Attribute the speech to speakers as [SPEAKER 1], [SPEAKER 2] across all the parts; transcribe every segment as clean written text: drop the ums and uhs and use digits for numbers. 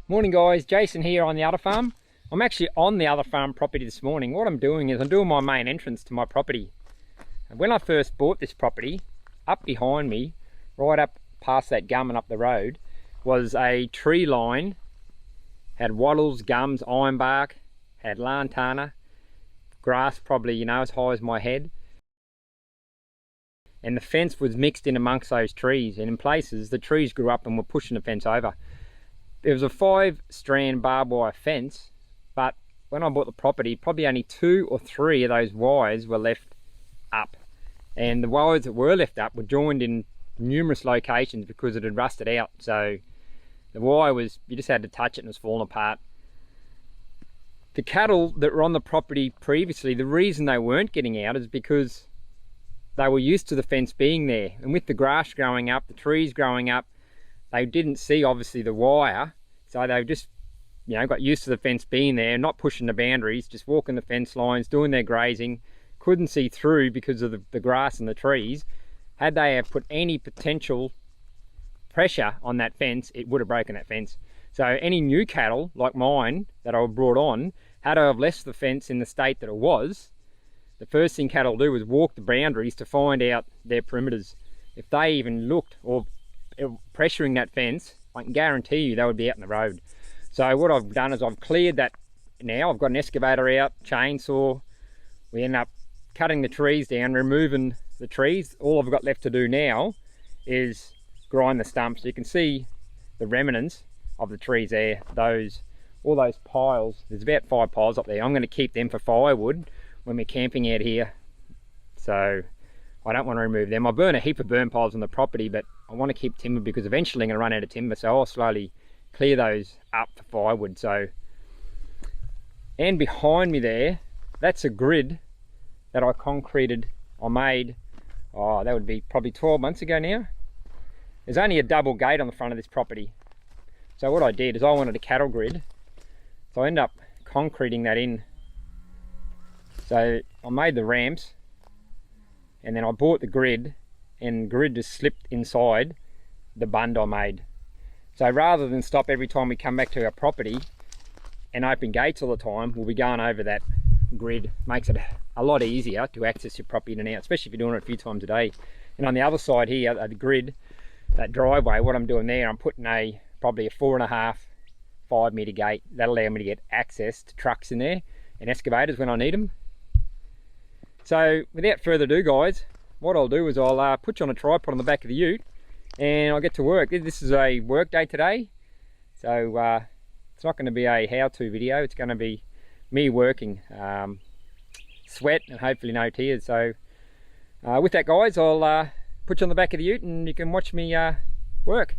[SPEAKER 1] Morning guys, Jason here on the Udderfarm. I'm actually on the Udderfarm property this morning. What I'm doing is I'm doing my main entrance to my property. When I first bought this property, up behind me, right up past that gum and up the road, was a tree line. Had wattles, gums, ironbark, had lantana, grass probably, as high as my head. And the fence was mixed in amongst those trees, and in places the trees grew up and were pushing the fence over. There was a 5-strand barbed wire fence, but when I bought the property, probably only 2 or 3 of those wires were left up. And the wires that were left up were joined in numerous locations because it had rusted out. So the wire was, you just had to touch it and it was falling apart. The cattle that were on the property previously, the reason they weren't getting out is because they were used to the fence being there. And with the grass growing up, the trees growing up, they didn't see obviously the wire, so they just got used to the fence being there, not pushing the boundaries, just walking the fence lines, doing their grazing, couldn't see through because of the grass and the trees. Had they have put any potential pressure on that fence, it would have broken that fence. So any new cattle like mine that I brought on, had I have left the fence in the state that it was, the first thing cattle do is walk the boundaries to find out their perimeters. If they even looked or pressuring that fence, I can guarantee you they would be out in the road. So what I've done is I've cleared that now. I've got an excavator out, chainsaw. We end up cutting the trees down, removing the trees. All I've got left to do now is grind the stumps. You can see the remnants of the trees there, all those piles. There's about 5 piles up there. I'm going to keep them for firewood when we're camping out here. So I don't want to remove them. I burn a heap of burn piles on the property, but I want to keep timber because eventually I'm going to run out of timber, so I'll slowly clear those up for firewood. So, and behind me there, that's a grid that I concreted. I made, that would be probably 12 months ago now. There's only a double gate on the front of this property. So what I did is I wanted a cattle grid, so I ended up concreting that in. So I made the ramps, and then I bought the grid, and grid just slipped inside the bund I made. So rather than stop every time we come back to our property and open gates all the time, we'll be going over that grid. Makes it a lot easier to access your property in and out, especially if you're doing it a few times a day. And on the other side here, the grid, that driveway, what I'm doing there, I'm putting probably a 4.5-5 metre gate. That'll allow me to get access to trucks in there and excavators when I need them. So without further ado guys, what I'll do is I'll put you on a tripod on the back of the ute and I'll get to work. This is a work day today, so it's not going to be a how-to video. It's going to be me working, sweat and hopefully no tears. So with that guys, I'll put you on the back of the ute and you can watch me work.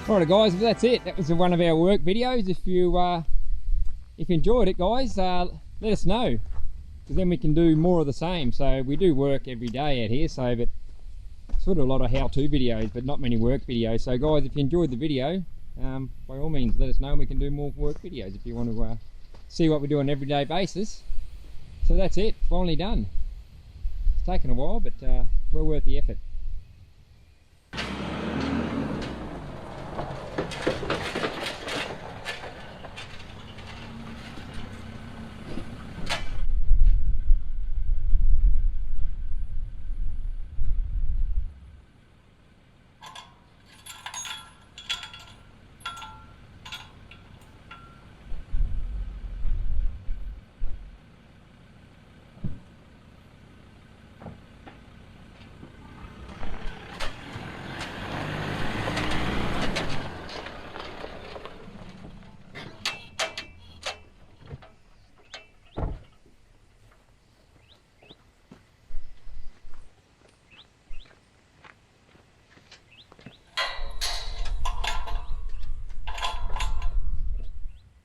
[SPEAKER 1] Alright guys, well, that's it. That was one of our work videos. If you enjoyed it guys, let us know, because then we can do more of the same. So we do work every day out here, so but sort of a lot of how-to videos but not many work videos. So guys, if you enjoyed the video, by all means let us know and we can do more work videos if you want to see what we do on an everyday basis. So that's it, finally done. It's taken a while, but well worth the effort.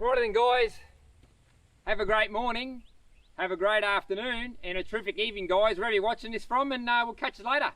[SPEAKER 1] Right then guys, have a great morning, have a great afternoon and a terrific evening guys, wherever you're watching this from, and we'll catch you later.